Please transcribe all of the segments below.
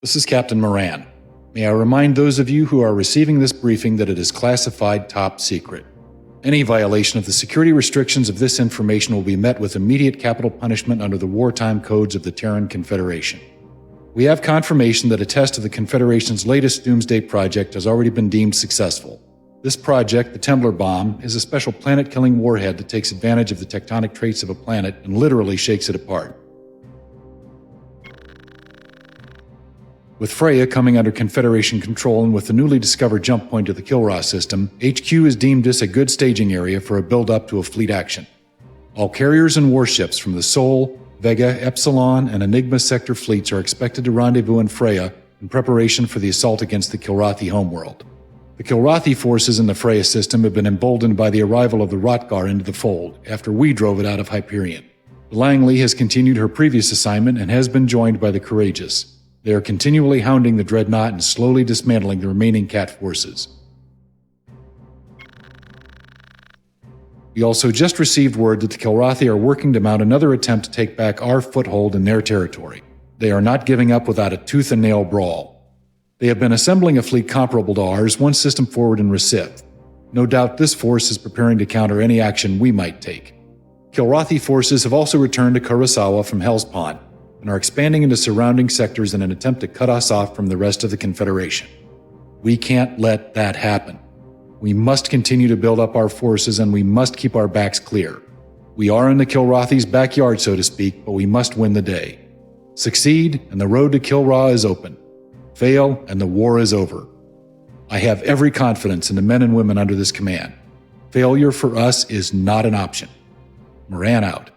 This is Captain Moran. May I remind those of you who are receiving this briefing that it is classified top secret. Any violation of the security restrictions of this information will be met with immediate capital punishment under the wartime codes of the Terran Confederation. We have confirmation that a test of the Confederation's latest Doomsday project has already been deemed successful. This project, the Templar Bomb, is a special planet-killing warhead that takes advantage of the tectonic traits of a planet and literally shakes it apart. With Freya coming under Confederation control and with the newly discovered jump point of the Kilra system, HQ has deemed this a good staging area for a build-up to a fleet action. All carriers and warships from the Sol, Vega, Epsilon, and Enigma sector fleets are expected to rendezvous in Freya in preparation for the assault against the Kilrathi homeworld. The Kilrathi forces in the Freya system have been emboldened by the arrival of the Rotgar into the fold after we drove it out of Hyperion. Langley has continued her previous assignment and has been joined by the Courageous. They are continually hounding the Dreadnought and slowly dismantling the remaining Cat forces. We also just received word that the Kilrathi are working to mount another attempt to take back our foothold in their territory. They are not giving up without a tooth-and-nail brawl. They have been assembling a fleet comparable to ours, one system forward in Recith. No doubt this force is preparing to counter any action we might take. Kilrathi forces have also returned to Kurosawa from Hellspawn, and are expanding into surrounding sectors in an attempt to cut us off from the rest of the Confederation. We can't let that happen. We must continue to build up our forces and we must keep our backs clear. We are in the Kilrathi's backyard, so to speak, but we must win the day. Succeed, and the road to Kilra is open. Fail, and the war is over. I have every confidence in the men and women under this command. Failure for us is not an option. Moran out.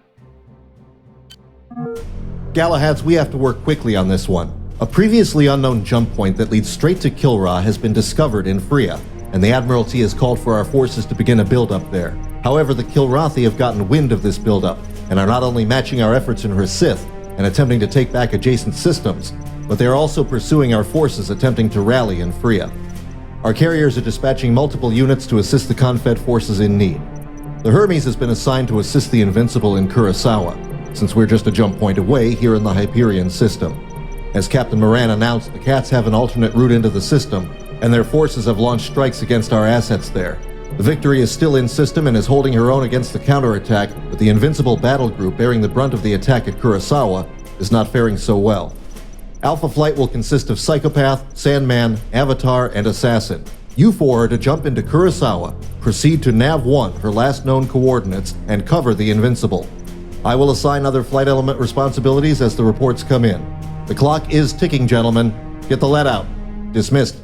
Galahads, we have to work quickly on this one. A previously unknown jump point that leads straight to Kilra has been discovered in Freya, and the Admiralty has called for our forces to begin a build-up there. However, the Kilrathi have gotten wind of this build-up, and are not only matching our efforts in Recith and attempting to take back adjacent systems, but they are also pursuing our forces attempting to rally in Freya. Our carriers are dispatching multiple units to assist the Confed forces in need. The Hermes has been assigned to assist the Invincible in Kurosawa, since we're just a jump point away here in the Hyperion system. As Captain Moran announced, the Cats have an alternate route into the system, and their forces have launched strikes against our assets there. The Victory is still in system and is holding her own against the counterattack, but the Invincible battle group bearing the brunt of the attack at Kurosawa is not faring so well. Alpha Flight will consist of Psychopath, Sandman, Avatar, and Assassin. You four are to jump into Kurosawa, proceed to Nav-1, her last known coordinates, and cover the Invincible. I will assign other flight element responsibilities as the reports come in. The clock is ticking, gentlemen. Get the lead out. Dismissed.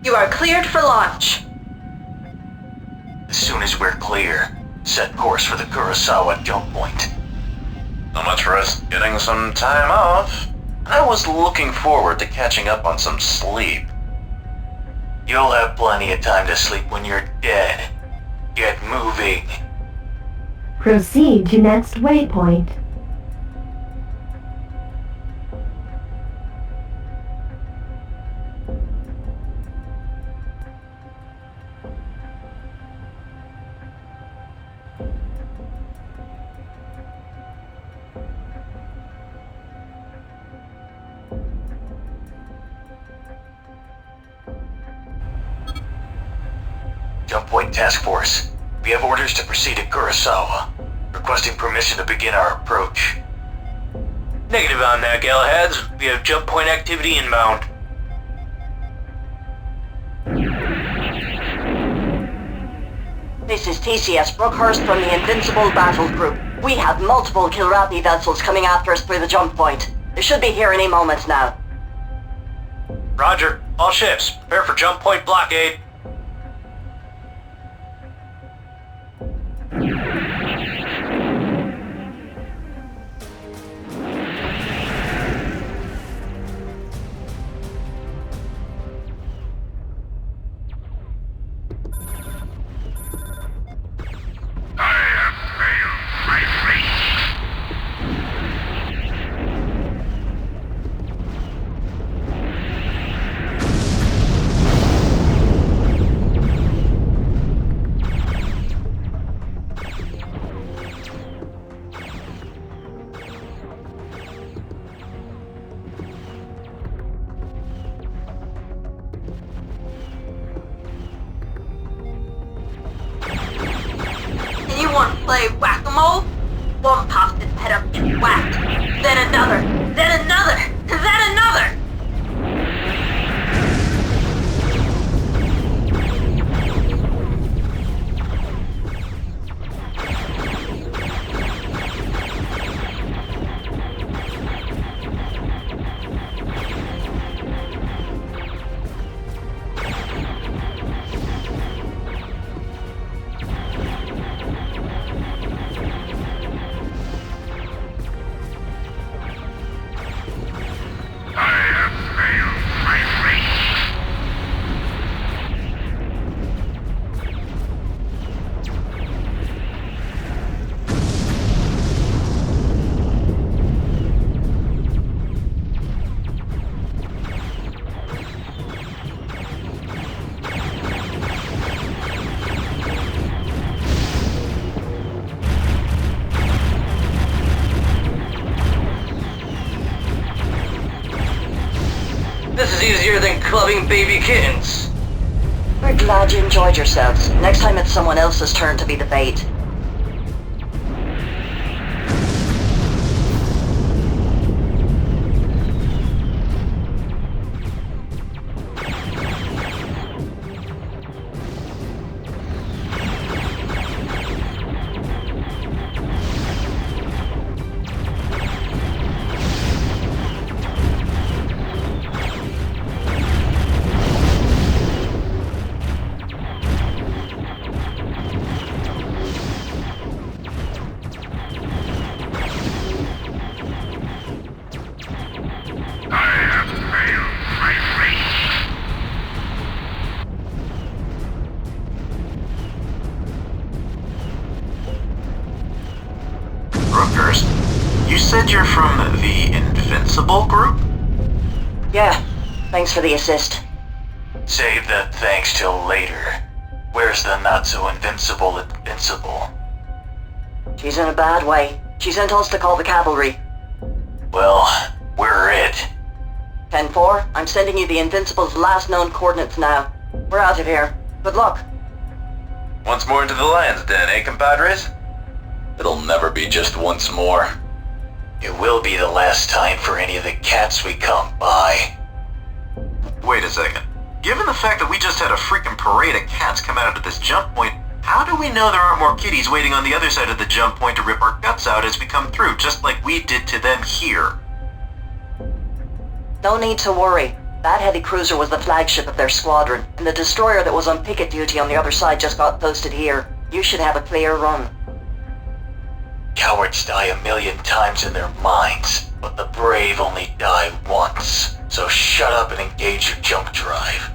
You are cleared for launch. As soon as we're clear, set course for the Kurosawa jump point. So much for us getting some time off. I was looking forward to catching up on some sleep. You'll have plenty of time to sleep when you're dead. Get moving. Proceed to next waypoint. Jump Point Task Force. We have orders to proceed to Kurosawa. Requesting permission to begin our approach. Negative on that, Galahads. We have jump point activity inbound. This is TCS Brookhurst from the Invincible Battle Group. We have multiple Kilrathi vessels coming after us through the jump point. They should be here any moment now. Roger. All ships, prepare for jump point blockade. play whack-a-mole? One bastard head up gets whacked, then another, then another, then another! This is easier than clubbing baby kittens. We're glad you enjoyed yourselves. Next time it's someone else's turn to be the bait. You said you're from the Invincible group? Yeah, thanks for the assist. Save the thanks till later. Where's the not-so-invincible Invincible? She's in a bad way. She sent us to call the cavalry. Well, we're it. 10-4, I'm sending you the Invincible's last known coordinates now. We're out of here. Good luck. Once more into the lion's den, eh, compadres? It'll never be just once more. It will be the last time for any of the cats we come by. Wait a second. Given the fact that we just had a freaking parade of cats come out of this jump point, how do we know there aren't more kitties waiting on the other side of the jump point to rip our guts out as we come through, just like we did to them here? No need to worry. That heavy cruiser was the flagship of their squadron, and the destroyer that was on picket duty on the other side just got posted here. You should have a clear run. Cowards die 1,000,000 times in their minds, but the brave only die once. So shut up and engage your jump drive.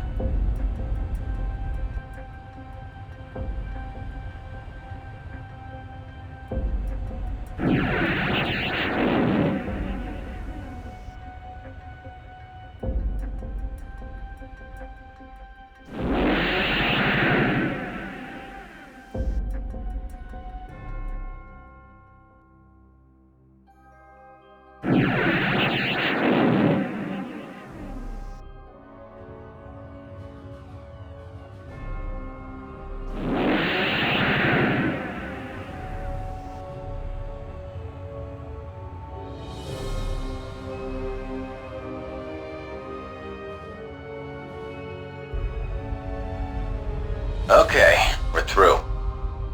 Okay, we're through.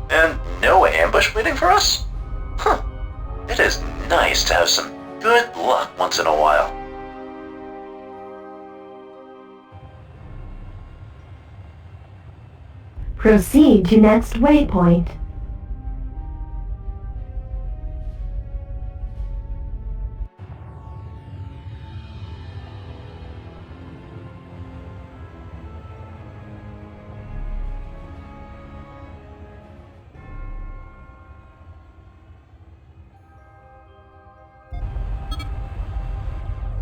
And no ambush waiting for us? Huh. It is nice to have some good luck once in a while. Proceed to next waypoint.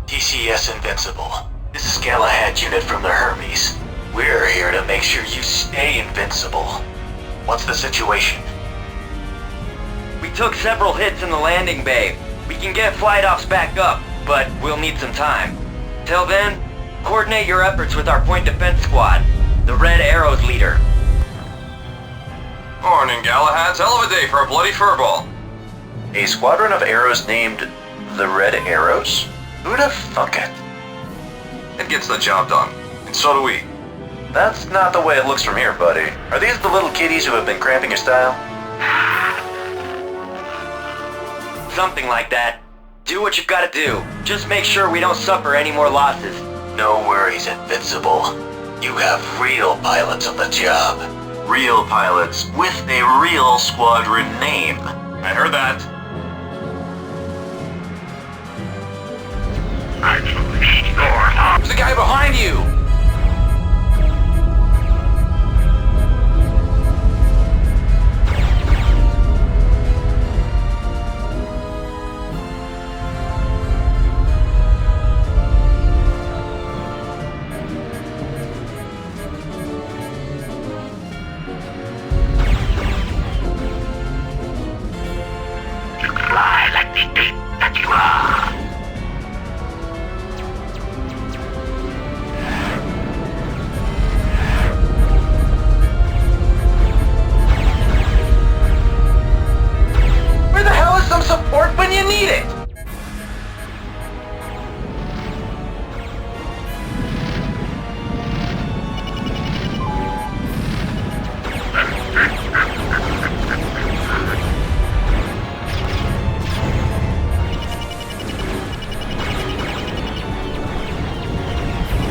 TCS Invincible. This is Galahad unit from the Hermes. We're here to make sure you stay invincible. What's the situation? We took several hits in the landing bay. We can get flight ops back up, but we'll need some time. Till then, coordinate your efforts with our point defense squad, the Red Arrow's leader. Morning, Galahads. Hell of a day for a bloody furball. A squadron of arrows named the Red Arrows? Who'd have thunk it? It gets the job done. And so do we. That's not the way it looks from here, buddy. Are these the little kiddies who have been cramping your style? Something like that. Do what you've got to do. Just make sure we don't suffer any more losses. No worries, Invincible. You have real pilots on the job. Real pilots with a real squadron name. I heard that. There's a guy behind you!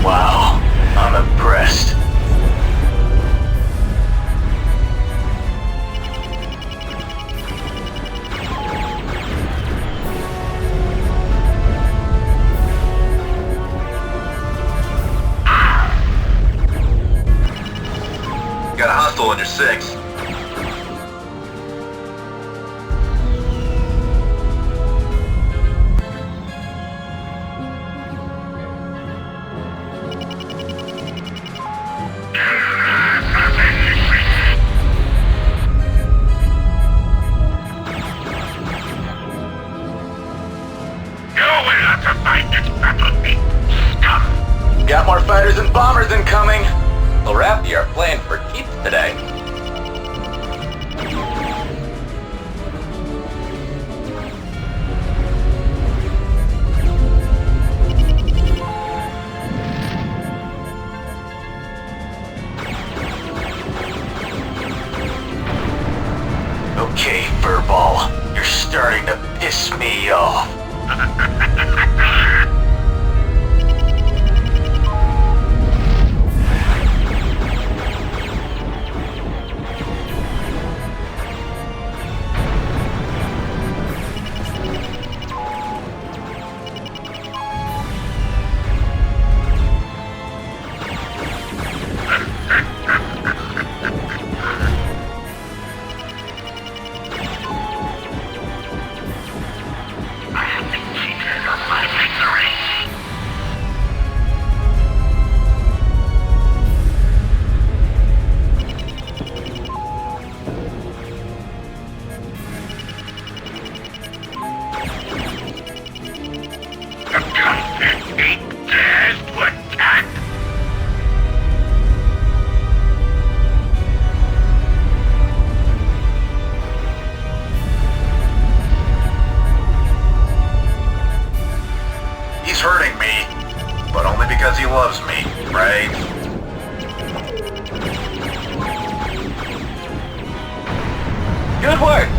Wow, I'm impressed. Got a hostile on your 6. Got more fighters and bombers incoming. Well, Rappi are playing for keeps today. Okay, Furball, you're starting to piss me off. He's hurting me, but only because he loves me, right? Good work!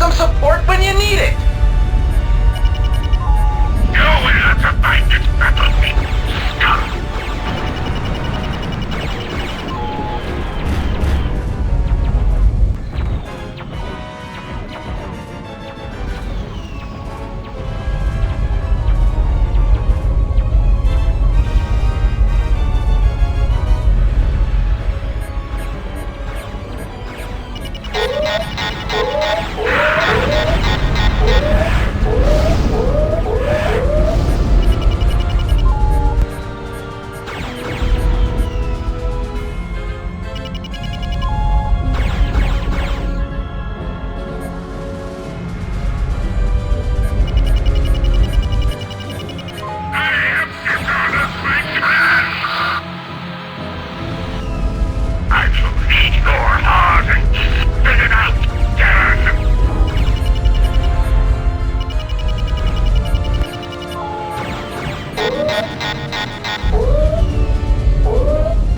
some support when you need it! You will not survive this battlefield, scum!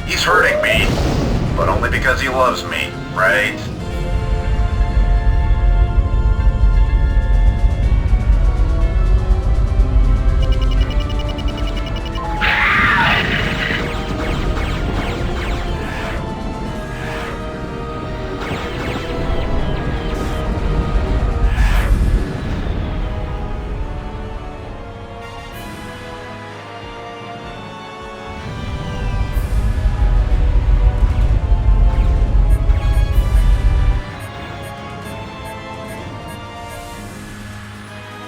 He's hurting me, but only because he loves me, right?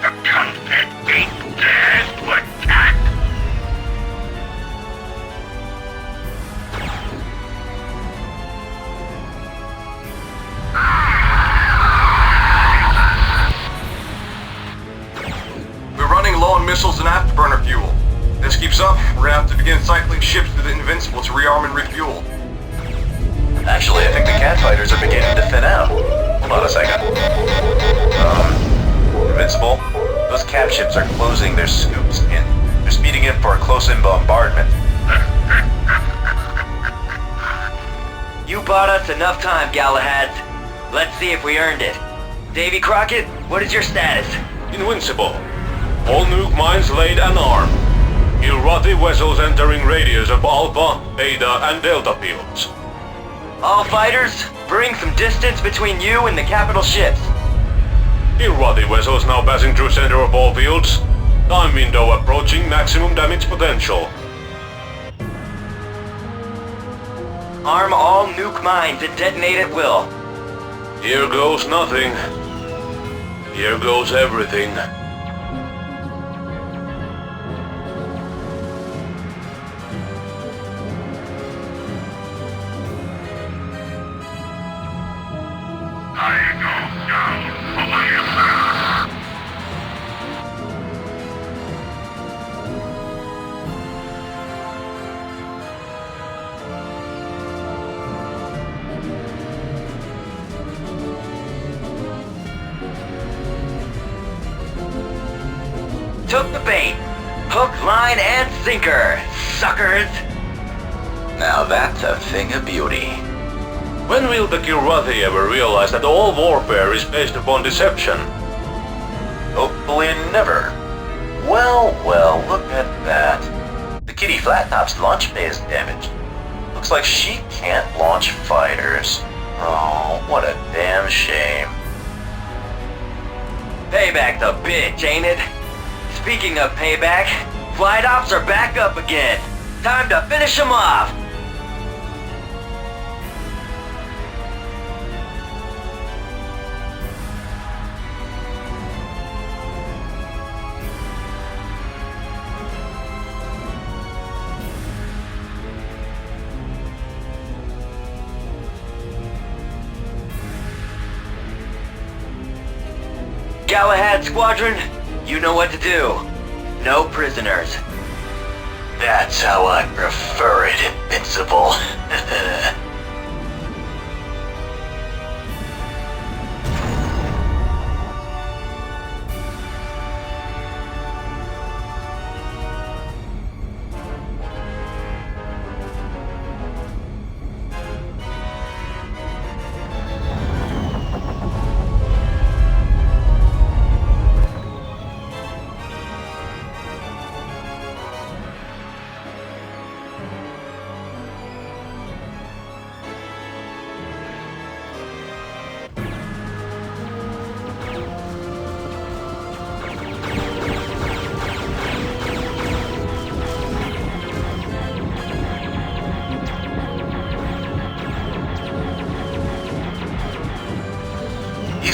The conflict ain't dares to attack! We're running low on missiles and afterburner fuel. If this keeps up, we're gonna have to begin cycling ships through the Invincible to rearm and refuel. Actually, I think the cat fighters are beginning to thin out. Hold on a second. Invincible, those cap ships are closing their scoops in. They're speeding in for a close-in bombardment. You bought us enough time, Galahad. Let's see if we earned it. Davy Crockett, what is your status? Invincible. All nuke mines laid and armed. Irati vessels entering radius of Alpha, Beta, and Delta fields. All fighters, bring some distance between you and the capital ships. Irati vessels now passing through center of all fields. Time window approaching maximum damage potential. Arm all nuke mines and detonate at will. Here goes nothing. Here goes everything. I go down for my affair! Took the bait. Hook, line, and sinker. Suckers. Now that's a thing of beauty. When will the Kirati ever realize that all warfare is based upon deception? Hopefully never. Well, look at that. The Kitty Flattop's launch bay is damaged. Looks like she can't launch fighters. Oh, what a damn shame. Payback's a bitch, ain't it? Speaking of payback, flight ops are back up again. Time to finish them off. Galahad Squadron, you know what to do. No prisoners. That's how I prefer it, Invincible.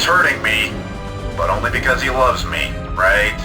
He's hurting me, but only because he loves me, right?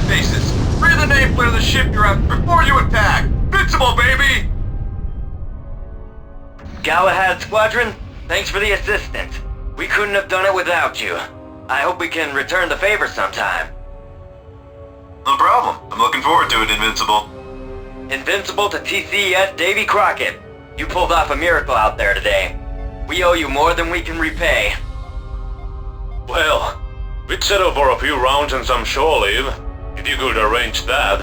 Faces! Read the nameplate of the ship you're after before you attack! Invincible, baby! Galahad Squadron, thanks for the assistance. We couldn't have done it without you. I hope we can return the favor sometime. No problem. I'm looking forward to it, Invincible. Invincible to TCS Davy Crockett. You pulled off a miracle out there today. We owe you more than we can repay. Well, we'd settle for a few rounds and some shore leave, if you could arrange that.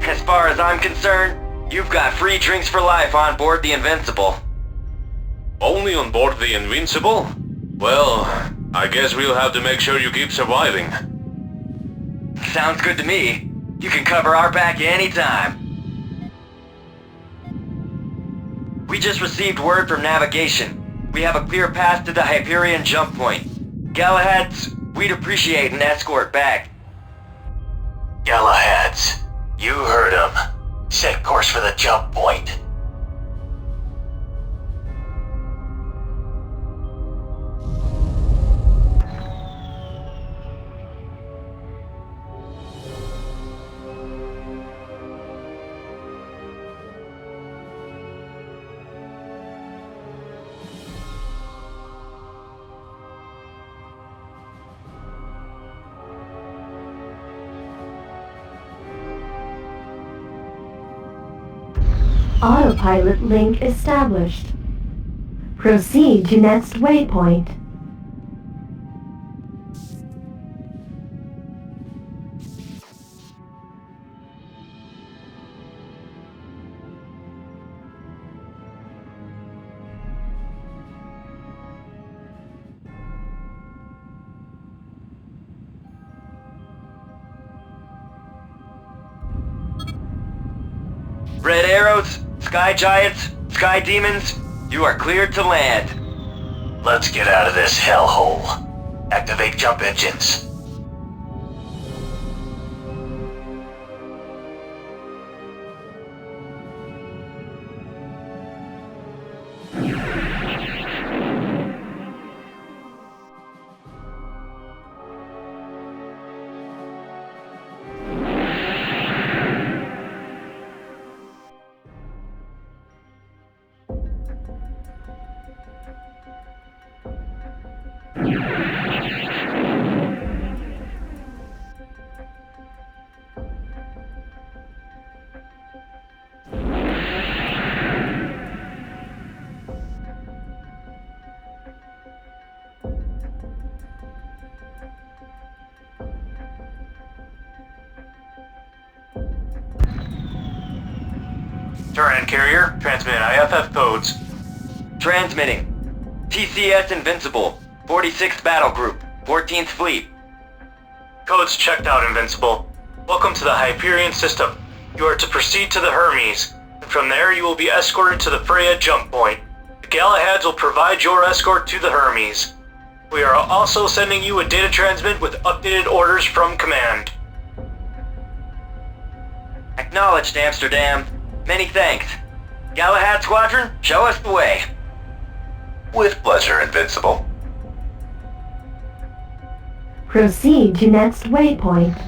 As far as I'm concerned, you've got free drinks for life on board the Invincible. Only on board the Invincible? Well, I guess we'll have to make sure you keep surviving. Sounds good to me. You can cover our back anytime. We just received word from navigation. We have a clear path to the Hyperion jump point. Galahads, we'd appreciate an escort back. Galahads, you heard him. Set course for the jump point. Autopilot link established. Proceed to next waypoint. Red arrows, sky giants, sky demons, you are cleared to land. Let's get out of this hellhole. Activate jump engines. Turan carrier, transmit IFF codes. Transmitting. TCS Invincible, 46th Battle Group, 14th Fleet. Codes checked out, Invincible. Welcome to the Hyperion system. You are to proceed to the Hermes, and from there you will be escorted to the Freya jump point. The Galahads will provide your escort to the Hermes. We are also sending you a data transmit with updated orders from command. Acknowledged, Amsterdam. Many thanks. Galahad Squadron, show us the way. With pleasure, Invincible. Proceed to next waypoint.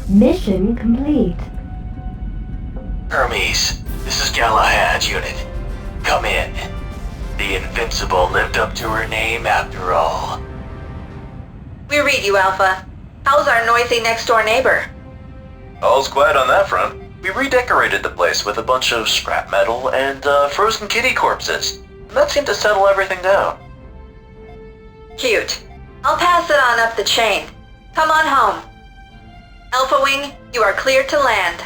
Mission complete. Hermes, this is Galahad unit. Come in. The Invincible lived up to her name after all. We read you, Alpha. How's our noisy next-door neighbor? All's quiet on that front. We redecorated the place with a bunch of scrap metal and frozen kitty corpses. And that seemed to settle everything down. Cute. I'll pass it on up the chain. Come on home. Alpha Wing, you are clear to land.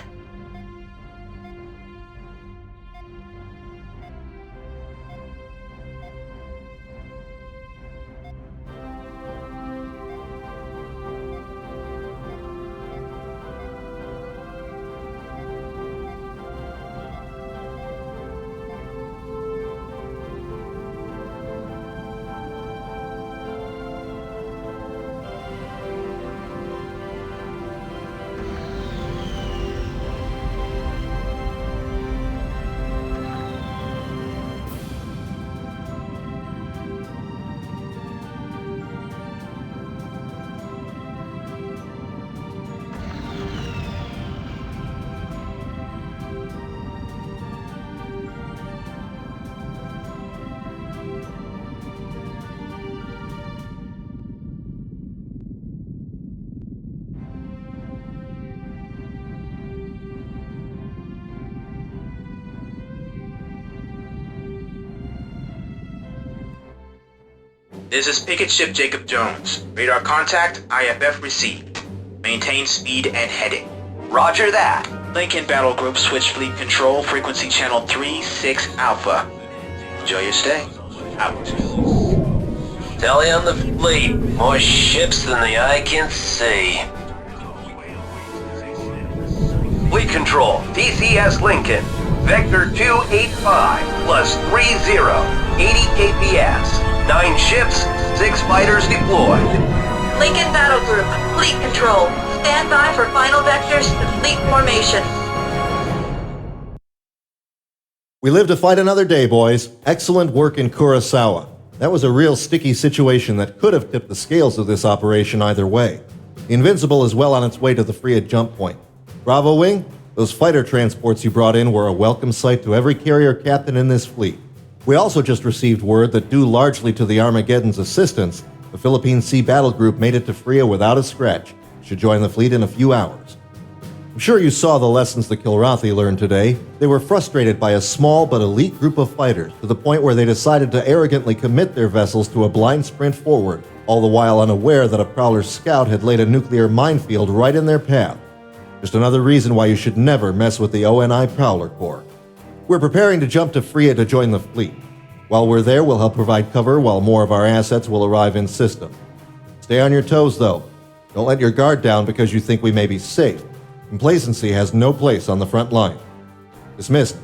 This is Picket Ship Jacob Jones. Radar contact, IFF received. Maintain speed and heading. Roger that. Lincoln Battle Group switch fleet control, frequency channel 36 Alpha. Enjoy your stay. Out. Tally on the fleet. More ships than the eye can see. Fleet control, TCS Lincoln. Vector 285 plus 30, 80 KPS. 9 ships, 6 fighters deployed. Lincoln Battle Group, fleet control. Stand by for final vectors to fleet formation. We live to fight another day, boys. Excellent work in Kurosawa. That was a real sticky situation that could have tipped the scales of this operation either way. The Invincible is well on its way to the Freya jump point. Bravo Wing, those fighter transports you brought in were a welcome sight to every carrier captain in this fleet. We also just received word that due largely to the Armageddon's assistance, the Philippine Sea Battle Group made it to Freya without a scratch. Should join the fleet in a few hours. I'm sure you saw the lessons the Kilrathi learned today. They were frustrated by a small but elite group of fighters to the point where they decided to arrogantly commit their vessels to a blind sprint forward, all the while unaware that a Prowler scout had laid a nuclear minefield right in their path. Just another reason why you should never mess with the ONI Prowler Corps. We're preparing to jump to Freya to join the fleet. While we're there, we'll help provide cover while more of our assets will arrive in system. Stay on your toes, though. Don't let your guard down because you think we may be safe. Complacency has no place on the front line. Dismissed.